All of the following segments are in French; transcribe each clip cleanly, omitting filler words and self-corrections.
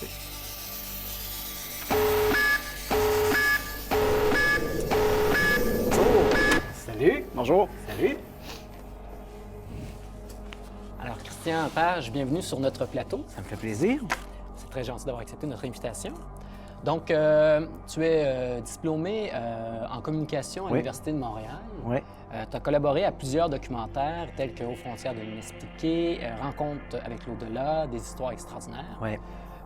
parti. Salut! Bonjour. Salut! Alors, Christian Page, bienvenue sur notre plateau. Ça me fait plaisir. C'est très gentil d'avoir accepté notre invitation. Donc, tu es diplômé en communication à l'Université de Montréal. Oui. Tu as collaboré à plusieurs documentaires tels que Aux frontières de l'inexpliqué, Rencontre avec l'au-delà, Des histoires extraordinaires. Oui.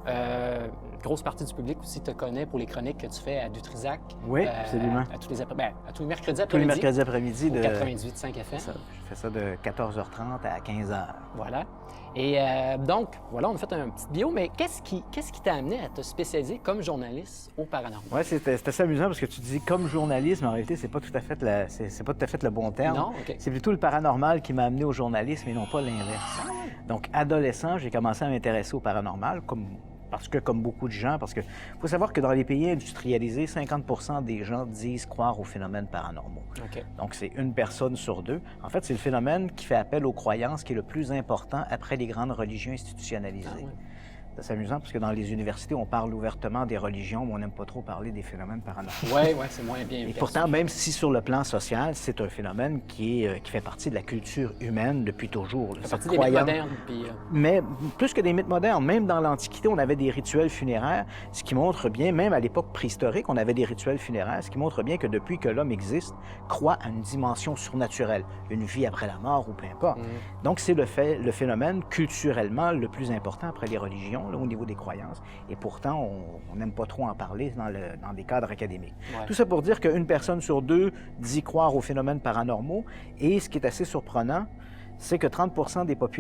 Une grosse partie du public aussi te connaît pour les chroniques que tu fais à Dutrisac. Oui, absolument. À tous les mercredis après-midi. Tous les mercredis après-midi. Au 98.5 FM. Je fais ça de 14h30 à 15h. Voilà. Et donc, voilà, on a fait un petit bio, mais qu'est-ce qui t'a amené à te spécialiser comme journaliste au paranormal? Oui, c'est assez amusant parce que tu dis comme journaliste, mais en réalité, c'est pas tout à fait le bon terme. Non? OK. C'est plutôt le paranormal qui m'a amené au journalisme et non pas l'inverse. Donc, adolescent, j'ai commencé à m'intéresser au paranormal, comme beaucoup de gens, parce que faut savoir que dans les pays industrialisés, 50 des gens disent croire aux phénomènes paranormaux. OK. Donc, c'est une personne sur deux. En fait, c'est le phénomène qui fait appel aux croyances qui est le plus important après les grandes religions institutionnalisées. Ah, oui. C'est amusant parce que dans les universités, on parle ouvertement des religions, mais on n'aime pas trop parler des phénomènes paranormaux. Oui, c'est moins bien. Et pourtant, même si sur le plan social, c'est un phénomène qui fait partie de la culture humaine depuis toujours. Ça fait partie des mythes modernes. Puis, Mais plus que des mythes modernes, même dans l'Antiquité, on avait des rituels funéraires, ce qui montre bien, même à l'époque préhistorique, on avait des rituels funéraires, ce qui montre bien que depuis que l'homme existe, croit à une dimension surnaturelle, une vie après la mort ou peu importe. Donc, c'est le phénomène culturellement le plus important après les religions, là, au niveau des croyances. Et pourtant, on n'aime pas trop en parler dans des cadres académiques. Ouais. Tout ça pour dire qu'une personne sur deux dit croire aux phénomènes paranormaux. Et ce qui est assez surprenant, c'est que 30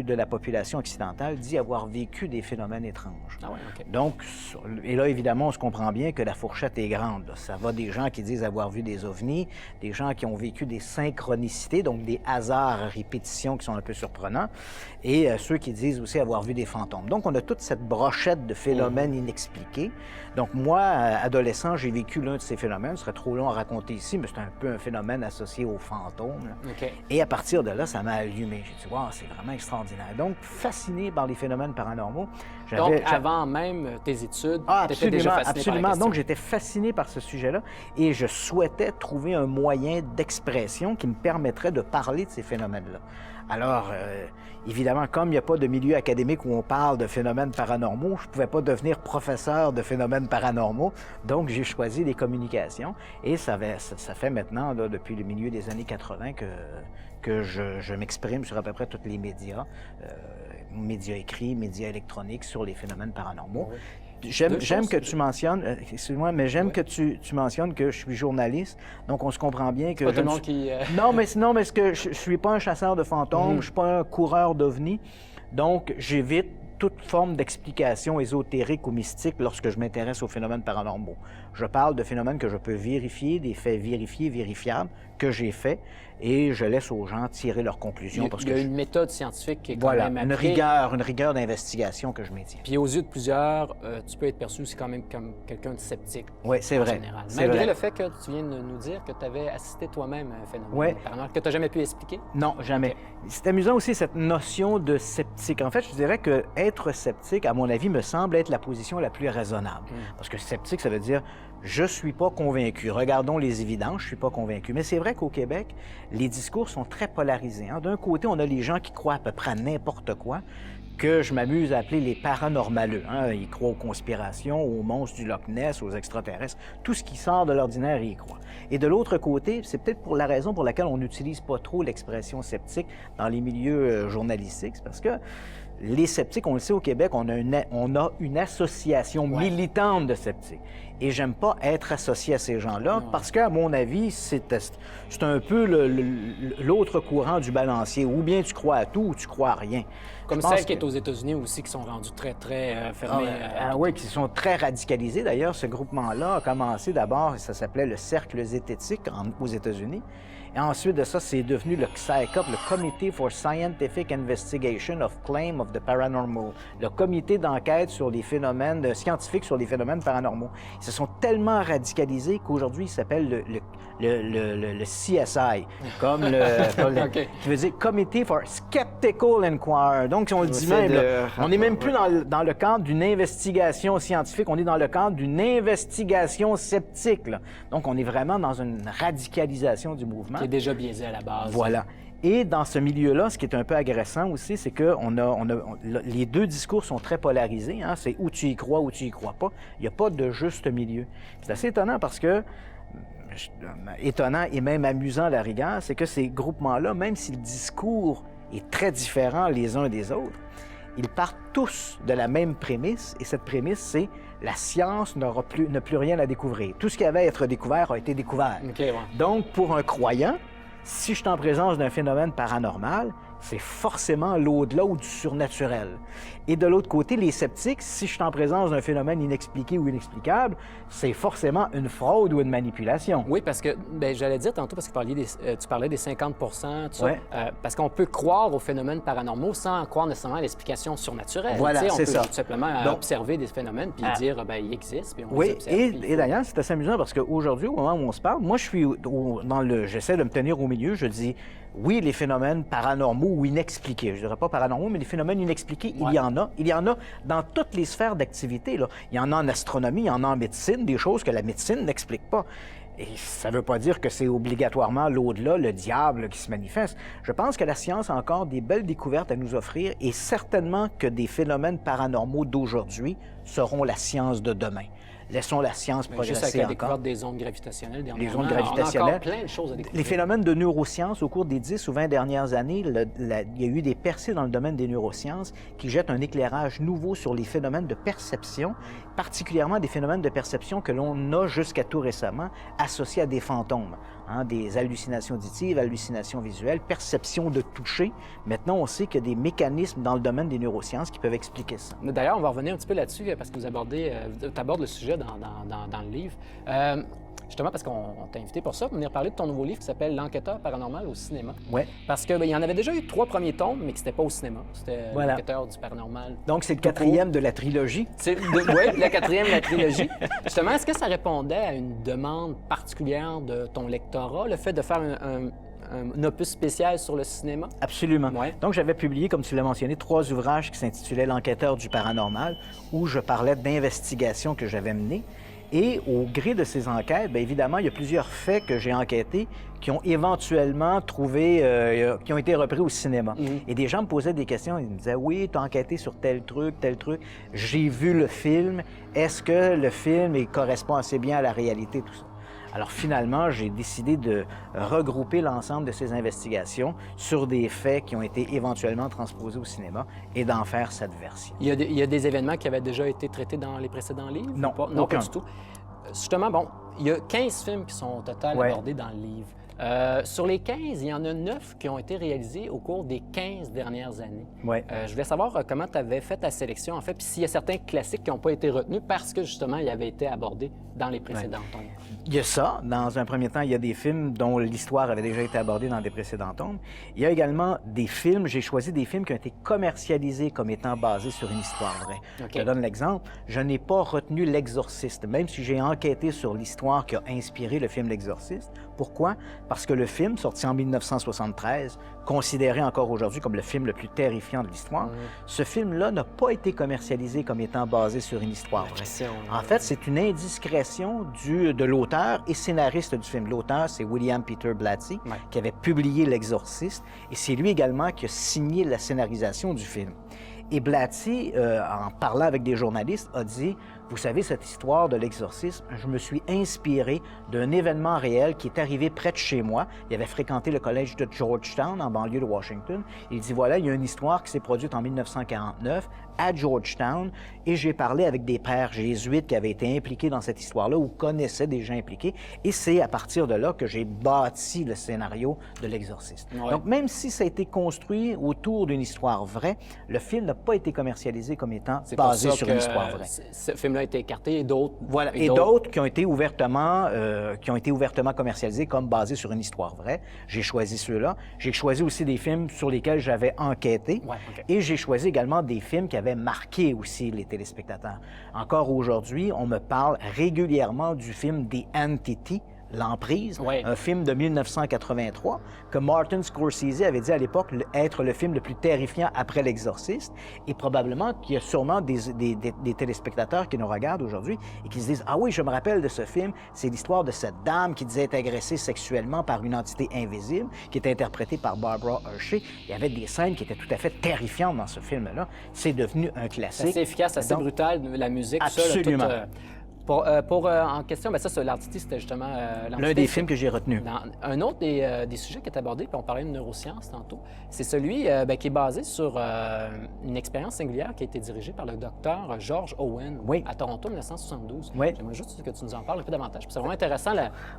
de la population occidentale dit avoir vécu des phénomènes étranges. Ah ouais, OK. Donc, et là, évidemment, on se comprend bien que la fourchette est grande. Ça va des gens qui disent avoir vu des ovnis, des gens qui ont vécu des synchronicités, donc des hasards à répétition qui sont un peu surprenants, et ceux qui disent aussi avoir vu des fantômes. Donc, on a toute cette brochette de phénomènes inexpliqués. Donc, moi, adolescent, j'ai vécu l'un de ces phénomènes. Ce serait trop long à raconter ici, mais c'est un peu un phénomène associé aux fantômes, là. OK. Et à partir de là, ça m'a allumé. J'ai dit, wow, c'est vraiment extraordinaire. Donc, fasciné par les phénomènes paranormaux. Donc, avant même tes études, tu étais déjà fasciné par la absolument. question. Donc, j'étais fasciné par ce sujet-là et je souhaitais trouver un moyen d'expression qui me permettrait de parler de ces phénomènes-là. Alors, évidemment, comme il n'y a pas de milieu académique où on parle de phénomènes paranormaux, je ne pouvais pas devenir professeur de phénomènes paranormaux. Donc, j'ai choisi les communications et ça fait maintenant, là, depuis le milieu des années 80, que je m'exprime sur à peu près tous les médias, médias écrits, médias électroniques, sur les phénomènes paranormaux. J'aime que tu mentionnes, excuse-moi, mais j'aime que tu mentionnes que je suis journaliste, donc on se comprend bien que... Pas tout le monde qui... Non, mais je suis pas un chasseur de fantômes, je suis pas un coureur d'ovnis, donc j'évite toute forme d'explication ésotérique ou mystique lorsque je m'intéresse aux phénomènes paranormaux. Je parle de phénomènes que je peux vérifier, des faits vérifiés, vérifiables, que j'ai faits, et je laisse aux gens tirer leurs conclusions. Il y a une méthode scientifique qui est quand voilà, même une rigueur d'investigation que je maintiens. Puis aux yeux de plusieurs, tu peux être perçu aussi quand même comme quelqu'un de sceptique. Oui, c'est vrai. Général. C'est Malgré vrai. le fait que tu viens de nous dire que tu avais assisté toi-même à un phénomène Ouais. paranormal que tu n'as jamais pu expliquer. Non, jamais. C'est amusant aussi cette notion de sceptique. En fait, je dirais que être sceptique, à mon avis, me semble être la position la plus raisonnable. Parce que sceptique, ça veut dire je suis pas convaincu. Regardons les évidences, je suis pas convaincu. Mais c'est vrai qu'au Québec, les discours sont très polarisés. D'un côté, on a les gens qui croient à peu près à n'importe quoi, que je m'amuse à appeler les paranormaleux. Ils croient aux conspirations, aux monstres du Loch Ness, aux extraterrestres. Tout ce qui sort de l'ordinaire, ils y croient. Et de l'autre côté, c'est peut-être pour la raison pour laquelle on n'utilise pas trop l'expression sceptique dans les milieux journalistiques, c'est parce que les sceptiques, on le sait au Québec, on a une association militante de sceptiques. Et j'aime pas être associé à ces gens-là parce qu'à mon avis, c'est un peu l'autre courant du balancier. Ou bien tu crois à tout ou tu crois à rien. Comme celle qui est aux États-Unis aussi, qui sont rendus très, très fermés. Oui, qui sont très radicalisés. D'ailleurs, ce groupement-là a commencé d'abord, ça s'appelait le Cercle zététique aux États-Unis. Et ensuite de ça, c'est devenu le CSICOP, le Committee for Scientific Investigation of Claim of the Paranormal, le comité d'enquête sur les phénomènes scientifiques sur les phénomènes paranormaux. Ils se sont tellement radicalisés qu'aujourd'hui, ils s'appellent le CSI, comme OK. qui veut dire Committee for Skeptical Inquiry. Donc, on le dit même, là, on n'est même plus dans le cadre d'une investigation scientifique, on est dans le cadre d'une investigation sceptique, là. Donc, on est vraiment dans une radicalisation du mouvement. Qui est déjà biaisé à la base. Voilà. Et dans ce milieu-là, ce qui est un peu agressant aussi, c'est que les deux discours sont très polarisés. Hein? C'est où tu y crois ou tu y crois pas. Il n'y a pas de juste milieu. C'est assez étonnant parce que, étonnant et même amusant à la rigueur, c'est que ces groupements-là, même si le discours est très différent les uns des autres, ils partent tous de la même prémisse. Et cette prémisse, c'est la science n'a plus rien à découvrir. Tout ce qui avait à être découvert a été découvert. Okay, ouais. Donc, pour un croyant, si je suis en présence d'un phénomène paranormal, c'est forcément l'au-delà ou du surnaturel. Et de l'autre côté, les sceptiques, si je suis en présence d'un phénomène inexpliqué ou inexplicable, c'est forcément une fraude ou une manipulation. Oui, parce que, j'allais dire tantôt, parce que tu parlais des 50 tout ça, Ouais. parce qu'on peut croire aux phénomènes paranormaux sans croire nécessairement à l'explication surnaturelle. Voilà, Tu sais, c'est ça. On peut tout simplement Donc, observer des phénomènes puis dire, ils existent, puis on les oui, observe. et d'ailleurs, c'est assez amusant parce qu'aujourd'hui, au moment où on se parle, moi, je suis j'essaie de me tenir au milieu, je dis, oui, les phénomènes paranormaux ou inexpliqués. Je dirais pas paranormaux, mais les phénomènes inexpliqués, Ouais. il y en a. Il y en a dans toutes les sphères d'activité, là. Il y en a en astronomie, il y en a en médecine, des choses que la médecine n'explique pas. Et ça ne veut pas dire que c'est obligatoirement l'au-delà, le diable qui se manifeste. Je pense que la science a encore des belles découvertes à nous offrir et certainement que des phénomènes paranormaux d'aujourd'hui seront la science de demain. Laissons la science progresser Juste avec la encore. découverte des ondes gravitationnelles, Les ondes on a gravitationnelles. encore plein de choses à découvrir. Les phénomènes de neurosciences, au cours des 10 ou 20 dernières années, il y a eu des percées dans le domaine des neurosciences qui jettent un éclairage nouveau sur les phénomènes de perception, particulièrement des phénomènes de perception que l'on a jusqu'à tout récemment associés à des fantômes, hein, des hallucinations auditives, hallucinations visuelles, perception de toucher. Maintenant, on sait qu'il y a des mécanismes dans le domaine des neurosciences qui peuvent expliquer ça. D'ailleurs, on va revenir un petit peu là-dessus parce que tu abordes le sujet dans le livre. Justement, parce qu'on t'a invité pour ça, pour venir parler de ton nouveau livre qui s'appelle L'enquêteur paranormal au cinéma. Oui. Parce qu'il y en avait déjà eu 3 premiers tomes, mais qui n'étaient pas au cinéma. C'était Voilà. L'enquêteur du paranormal. Donc, c'est le 4e de la trilogie. Oui, la 4e de la trilogie. Justement, est-ce que ça répondait à une demande particulière de ton lectorat, le fait de faire un opus spécial sur le cinéma? Absolument. Ouais. Donc, j'avais publié, comme tu l'as mentionné, 3 ouvrages qui s'intitulaient L'enquêteur du paranormal, où je parlais d'investigations que j'avais menées. Et au gré de ces enquêtes, bien évidemment, il y a plusieurs faits que j'ai enquêtés qui ont éventuellement qui ont été repris au cinéma. Et des gens me posaient des questions, ils me disaient « Oui, tu as enquêté sur tel truc, j'ai vu le film, est-ce que le film correspond assez bien à la réalité, tout ça? » Alors finalement, j'ai décidé de regrouper l'ensemble de ces investigations sur des faits qui ont été éventuellement transposés au cinéma et d'en faire cette version. Il y a des événements qui avaient déjà été traités dans les précédents livres? Non, pas? Non, aucun. pas du tout. Justement, bon, il y a 15 films qui sont au total Ouais. abordés dans le livre. Sur les 15, il y en a 9 qui ont été réalisés au cours des 15 dernières années. Ouais. Je voulais savoir comment tu avais fait ta sélection, en fait, puis s'il y a certains classiques qui n'ont pas été retenus parce que, justement, ils avaient été abordés dans les précédents tomes. Il y a ça. Dans un premier temps, il y a des films dont l'histoire avait déjà été abordée dans des précédents tomes. Il y a également des films, j'ai choisi des films qui ont été commercialisés comme étant basés sur une histoire vraie. OK. Je donne l'exemple. Je n'ai pas retenu L'Exorciste, même si j'ai enquêté sur l'histoire qui a inspiré le film L'Exorciste. Pourquoi? Parce que le film, sorti en 1973, considéré encore aujourd'hui comme le film le plus terrifiant de l'histoire, ce film-là n'a pas été commercialisé comme étant basé sur une histoire vraie. En fait, c'est une indiscrétion de l'auteur et scénariste du film. L'auteur, c'est William Peter Blatty, Ouais. qui avait publié L'Exorciste, et c'est lui également qui a signé la scénarisation du film. Et Blatty, en parlant avec des journalistes, a dit « Vous savez, cette histoire de l'exorcisme, je me suis inspiré d'un événement réel qui est arrivé près de chez moi. Il avait fréquenté le collège de Georgetown, en banlieue de Washington. Il dit, voilà, il y a une histoire qui s'est produite en 1949 à Georgetown et j'ai parlé avec des pères jésuites qui avaient été impliqués dans cette histoire-là ou connaissaient des gens impliqués. Et c'est à partir de là que j'ai bâti le scénario de L'Exorciste. Ouais. Donc, même si ça a été construit autour d'une histoire vraie, le film n'a pas été commercialisé comme étant basé sur une histoire vraie. Ce film-là a été écarté et d'autres... Voilà. Et d'autres qui ont été ouvertement commercialisés comme basés sur une histoire vraie. J'ai choisi ceux-là. J'ai choisi aussi des films sur lesquels j'avais enquêté. Ouais, OK. Et j'ai choisi également des films qui avaient marqué aussi les téléspectateurs. Encore aujourd'hui, on me parle régulièrement du film The Entity, L'Emprise, Ouais. un film de 1983 que Martin Scorsese avait dit à l'époque être le film le plus terrifiant après L'Exorciste et probablement qu'il y a sûrement des téléspectateurs qui nous regardent aujourd'hui et qui se disent « Ah oui, je me rappelle de ce film, c'est l'histoire de cette dame qui disait être agressée sexuellement par une entité invisible qui était interprétée par Barbara Hershey. » Il y avait des scènes qui étaient tout à fait terrifiantes dans ce film-là. C'est devenu un classique. C'est efficace, assez Donc, brutal, la musique, absolument. tout ça. Là, en question, bien ça, l'Entité, c'était justement... l'un des films que j'ai retenu. Un autre des sujets qui est abordé, puis on parlait de neurosciences tantôt, c'est celui qui est basé sur une expérience singulière qui a été dirigée par le docteur George Owen à Toronto en 1972. Oui. J'aimerais juste que tu nous en parles un peu davantage. Puis c'est vraiment intéressant.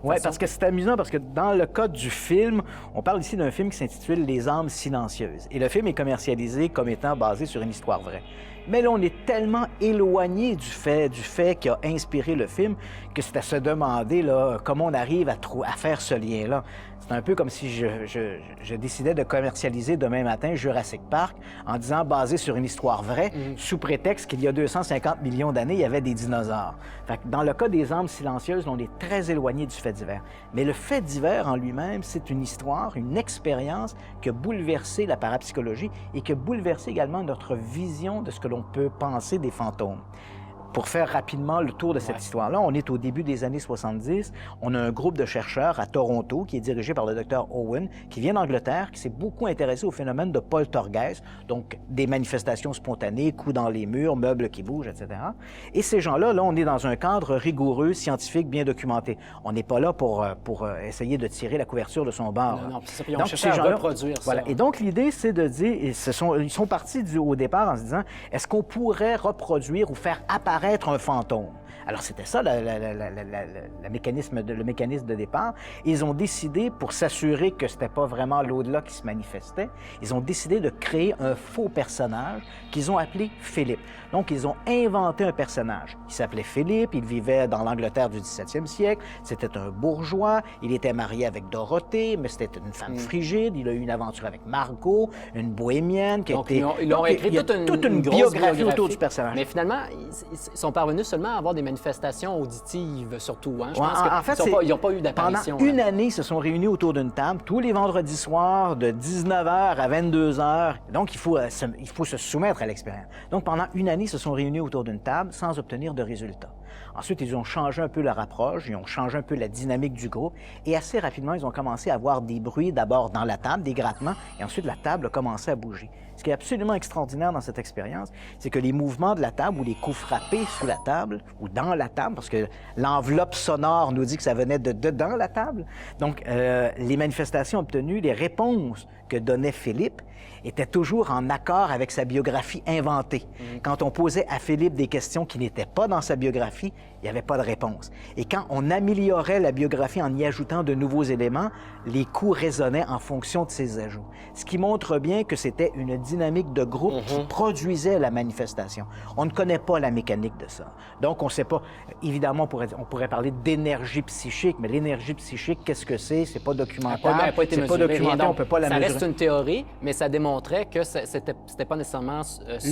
Oui, parce que c'est amusant, parce que dans le cas du film, on parle ici d'un film qui s'intitule Les âmes silencieuses. Et le film est commercialisé comme étant basé sur une histoire vraie. Mais là, on est tellement éloigné du fait qui a inspiré le film que c'est à se demander là, comment on arrive à faire ce lien-là. C'est un peu comme si je décidais de commercialiser demain matin Jurassic Park en disant basé sur une histoire vraie, sous prétexte qu'il y a 250 millions d'années, il y avait des dinosaures. Fait que dans le cas des âmes silencieuses, on est très éloigné du fait divers. Mais le fait divers en lui-même, c'est une histoire, une expérience qui a bouleversé la parapsychologie et qui a bouleversé également notre vision de ce que l'on peut penser des fantômes. Pour faire rapidement le tour de cette histoire-là, on est au début des années 70. On a un groupe de chercheurs à Toronto qui est dirigé par le docteur Owen, qui vient d'Angleterre, qui s'est beaucoup intéressé au phénomène de poltergeist, donc des manifestations spontanées, coups dans les murs, meubles qui bougent, etc. Et ces gens-là, là, on est dans un cadre rigoureux, scientifique, bien documenté. On n'est pas là pour essayer de tirer la couverture de son bord. Non, c'est ça. Puis on donc, cherche à reproduire ça. Voilà. Et donc, l'idée, c'est de dire, ils sont partis au départ en se disant, est-ce qu'on pourrait reproduire ou faire apparaître un fantôme? Alors, c'était ça le mécanisme de départ. Ils ont décidé, pour s'assurer que c'était pas vraiment l'au-delà qui se manifestait, ils ont décidé de créer un faux personnage qu'ils ont appelé Philippe. Donc, ils ont inventé un personnage. Il s'appelait Philippe, il vivait dans l'Angleterre du 17e siècle, c'était un bourgeois, il était marié avec Dorothée, mais c'était une femme frigide, il a eu une aventure avec Margot, une bohémienne qui donc, a été... ils ont écrit toute une biographie autour du personnage. Mais finalement, ils sont parvenus seulement à avoir des manifestations auditives, surtout. Hein? Je Ouais, pense qu'ils n'ont pas eu d'apparition. Pendant une année, ils se sont réunis autour d'une table, tous les vendredis soirs, de 19h à 22h. Donc, il faut se soumettre à l'expérience. Donc, pendant une année, ils se sont réunis autour d'une table sans obtenir de résultats. Ensuite, ils ont changé un peu leur approche, ils ont changé un peu la dynamique du groupe et assez rapidement, ils ont commencé à avoir des bruits d'abord dans la table, des grattements, et ensuite la table a commencé à bouger. Ce qui est absolument extraordinaire dans cette expérience, c'est que les mouvements de la table ou les coups frappés sous la table ou dans la table, parce que l'enveloppe sonore nous dit que ça venait de dedans la table, donc les manifestations obtenues, les réponses que donnait Philippe était toujours en accord avec sa biographie inventée. Quand on posait à Philippe des questions qui n'étaient pas dans sa biographie, il n'y avait pas de réponse. Et quand on améliorait la biographie en y ajoutant de nouveaux éléments, les coups résonnaient en fonction de ces ajouts. Ce qui montre bien que c'était une dynamique de groupe qui produisait la manifestation. On ne connaît pas la mécanique de ça. Donc, on ne sait pas... Évidemment, on pourrait parler d'énergie psychique, mais l'énergie psychique, qu'est-ce que c'est? C'est pas documentable. Elle n'a pas été c'est pas mesurée, documenté, on peut pas la mesurer. Ça reste une théorie, mais ça démontrait que c'était pas nécessairement...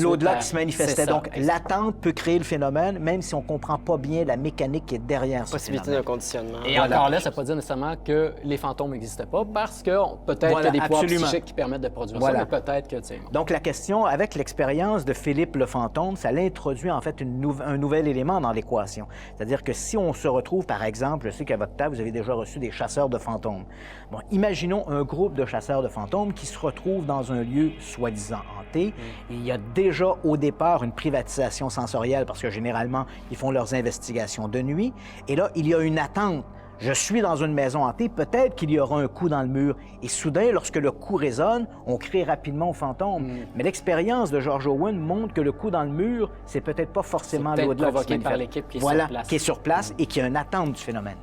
l'au-delà qui se manifestait. Ça, donc, l'attente peut créer le phénomène, même si on ne comprend pas bien la mécanique qui est derrière ce Possibilité phénomène. d'un conditionnement. Et encore là, ça ne veut pas dire nécessairement que les fantômes n'existaient pas, parce que peut-être qu'il y a des pouvoirs psychiques qui permettent de produire ça, mais peut-être que... Donc, la question, avec l'expérience de Philippe le fantôme, ça l'introduit en fait un nouvel élément dans l'équation. C'est-à-dire que si on se retrouve, par exemple, je sais qu'à votre table, vous avez déjà reçu des chasseurs de fantômes. Bon, imaginons un groupe de chasseurs de fantômes qui se retrouvent dans un lieu soi-disant hanté. Il y a déjà au départ une privatisation sensorielle parce que généralement, ils font leurs investigations de nuit. Et là, il y a une attente je suis dans une maison hantée, peut-être qu'il y aura un coup dans le mur. Et soudain, lorsque le coup résonne, on crie rapidement au fantôme. Mais l'expérience de George Owen montre que le coup dans le mur, c'est peut-être pas forcément l'au-delà provoqué par l'équipe qui est voilà, sur place. qui est sur place et qui a une attente du phénomène.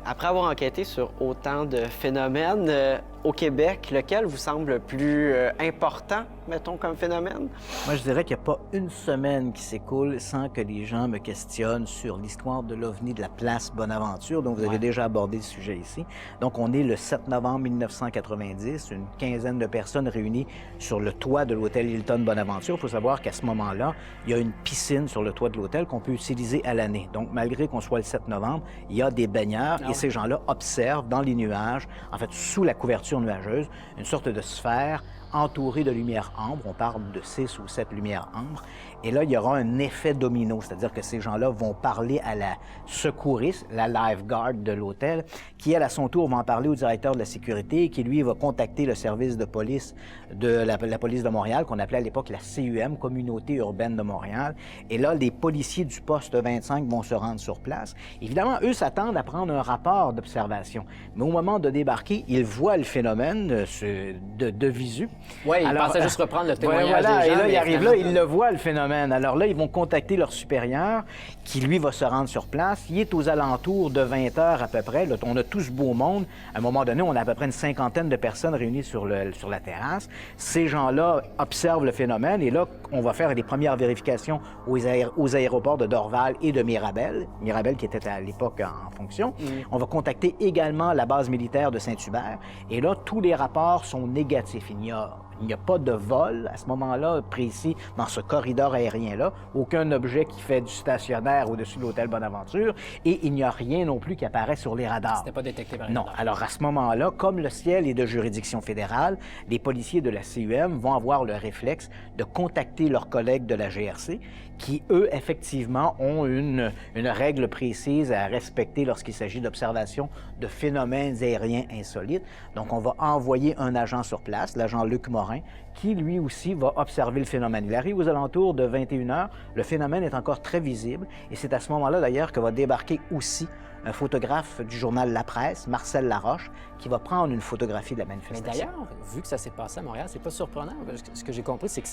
Après avoir enquêté sur autant de phénomènes, au Québec, lequel vous semble le plus important, mettons, comme phénomène? Moi, je dirais qu'il n'y a pas une semaine qui s'écoule sans que les gens me questionnent sur l'histoire de l'OVNI de la place Bonaventure. Donc, vous avez déjà abordé le sujet ici. Donc, on est le 7 novembre 1990, une quinzaine de personnes réunies sur le toit de l'hôtel Hilton Bonaventure. Il faut savoir qu'à ce moment-là, il y a une piscine sur le toit de l'hôtel qu'on peut utiliser à l'année. Donc, malgré qu'on soit le 7 novembre, il y a des baigneurs et ces gens-là observent dans les nuages, en fait, sous la couverture nuageuse, une sorte de sphère entourée de lumière ambre. On parle de 6 ou 7 lumières ambre. Et là, il y aura un effet domino, c'est-à-dire que ces gens-là vont parler à la secouriste, la lifeguard de l'hôtel, qui, elle, à son tour, va en parler au directeur de la sécurité, qui, lui, va contacter le service de police de la police de Montréal, qu'on appelait à l'époque la CUM, Communauté urbaine de Montréal. Et là, les policiers du poste 25 vont se rendre sur place. Évidemment, eux s'attendent à prendre un rapport d'observation. Mais au moment de débarquer, ils voient le phénomène de visu. Oui, ils pensaient juste reprendre le témoignage voilà, des gens. et là, ils arrivent là, ils le voient, le phénomène. Alors là, ils vont contacter leur supérieur, qui, lui, va se rendre sur place. Il est aux alentours de 20 heures à peu près. Là, on a tout ce beau monde. À un moment donné, on a à peu près une cinquantaine de personnes réunies sur la terrasse. Ces gens-là observent le phénomène et là, on va faire les premières vérifications aux aéroports de Dorval et de Mirabel. Mirabel qui était à l'époque en fonction. On va contacter également la base militaire de Saint-Hubert. Et là, tous les rapports sont négatifs. Il n'y a pas de vol à ce moment-là précis dans ce corridor aérien-là, aucun objet qui fait du stationnaire au-dessus de l'hôtel Bonaventure et il n'y a rien non plus qui apparaît sur les radars. C'était pas détecté par les Non. radars. Alors à ce moment-là, comme le ciel est de juridiction fédérale, les policiers de la CUM vont avoir le réflexe de contacter leurs collègues de la GRC qui, eux, effectivement, ont une règle précise à respecter lorsqu'il s'agit d'observation de phénomènes aériens insolites. Donc, on va envoyer un agent sur place, l'agent Luc Morin, qui, lui aussi, va observer le phénomène. Il arrive aux alentours de 21 heures. Le phénomène est encore très visible. Et c'est à ce moment-là, d'ailleurs, que va débarquer aussi un photographe du journal La Presse, Marcel Laroche, qui va prendre une photographie de la manifestation. Mais d'ailleurs, vu que ça s'est passé à Montréal, c'est pas surprenant. Ce que j'ai compris, c'est que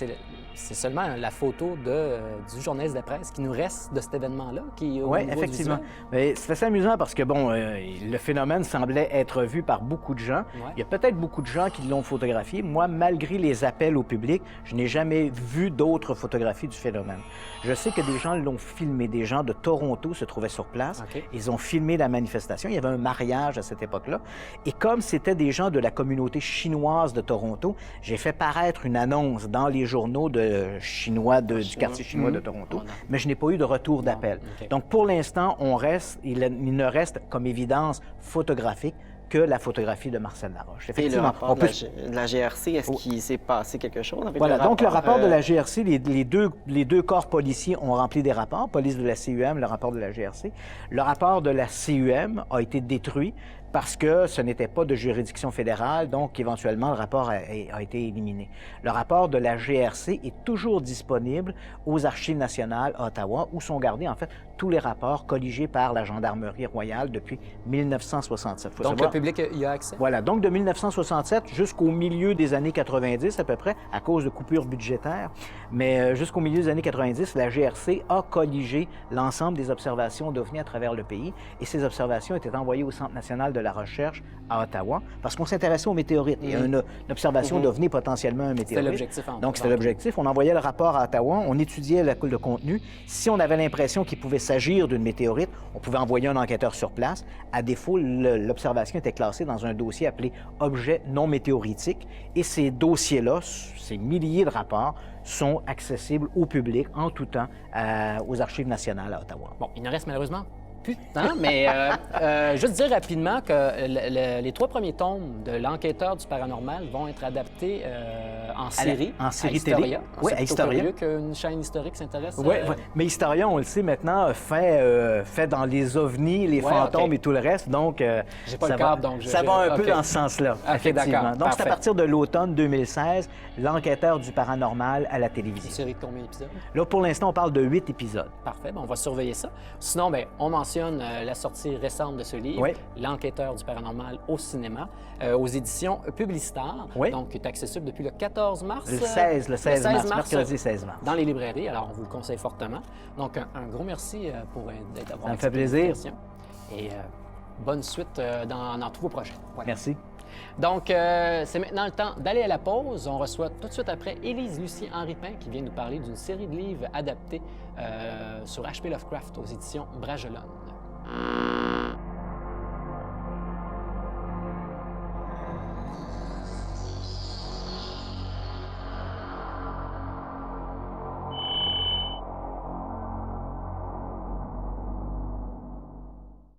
c'est seulement la photo du journaliste de la presse qui nous reste de cet événement-là. Oui, effectivement. C'est assez amusant parce que, bon, le phénomène semblait être vu par beaucoup de gens. Ouais. Il y a peut-être beaucoup de gens qui l'ont photographié. Moi, malgré les appels au public, je n'ai jamais vu d'autres photographies du phénomène. Je sais que des gens l'ont filmé. Des gens de Toronto se trouvaient sur place. Okay. Ils ont filmé la manifestation. Il y avait un mariage à cette époque-là. Et comme c'était des gens de la communauté chinoise de Toronto, j'ai fait paraître une annonce dans les journaux de chinois du quartier chinois de Toronto, mais je n'ai pas eu de retour d'appel. Okay. Donc, pour l'instant, il ne reste comme évidence photographique que la photographie de Marcel Laroche. Et le rapport de la GRC, est-ce qu'il s'est passé quelque chose avec voilà, le rapport? Donc le rapport de la GRC, les deux corps policiers ont rempli des rapports, police de la CUM, le rapport de la GRC. Le rapport de la CUM a été détruit parce que ce n'était pas de juridiction fédérale, donc éventuellement le rapport a été éliminé. Le rapport de la GRC est toujours disponible aux Archives nationales à Ottawa, où sont gardés en fait tous les rapports colligés par la Gendarmerie royale depuis 1967. Donc le public y a accès? Voilà, donc de 1967 jusqu'au milieu des années 90 à peu près, à cause de coupures budgétaires, mais jusqu'au milieu des années 90, la GRC a colligé l'ensemble des observations d'OVNI à travers le pays et ces observations étaient envoyées au Centre national de la recherche à Ottawa parce qu'on s'intéressait aux météorites. Il y a une observation d'OVNI potentiellement un météorite. C'était l'objectif. Donc c'était l'objectif. On envoyait le rapport à Ottawa, on étudiait le contenu. Si on avait l'impression qu'il pouvait s'agir d'une météorite, on pouvait envoyer un enquêteur sur place. À défaut, l'observation était classée dans un dossier appelé « Objet non météoritique » et ces dossiers-là, ces milliers de rapports, sont accessibles au public en tout temps aux Archives nationales à Ottawa. Bon, il ne reste malheureusement plus de temps, mais juste dire rapidement que les 3 premiers tomes de L'Enquêteur du paranormal vont être adaptés en série. En série à Historia. télé. Oui, à Historia. C'est plutôt curieux qu'une chaîne historique s'intéresse. Oui, mais Historia, on le sait maintenant, fait dans les ovnis, les fantômes et tout le reste. Donc, j'ai pas le cadre, donc ça va un peu dans ce sens-là, effectivement. Donc, c'est à partir de l'automne 2016, l'enquêteur du paranormal à la télévision. Une série de combien d'épisodes? Là, pour l'instant, on parle de 8 épisodes. Parfait, on va surveiller ça. Sinon, on mentionne la sortie récente de ce livre, L'enquêteur du paranormal au cinéma, aux éditions Publistar. Donc, qui est accessible depuis le 14 mars. Le 16 mars, mercredi 16 mars. Dans les librairies, alors on vous le conseille fortement. Donc, un gros merci pour d'avoir Ça me fait plaisir. Et bonne suite dans tous vos projets. Voilà. Merci. Donc, c'est maintenant le temps d'aller à la pause. On reçoit tout de suite après Élise Lucien-Henri-Pain qui vient nous parler d'une série de livres adaptés sur H.P. Lovecraft aux éditions Bragelonne.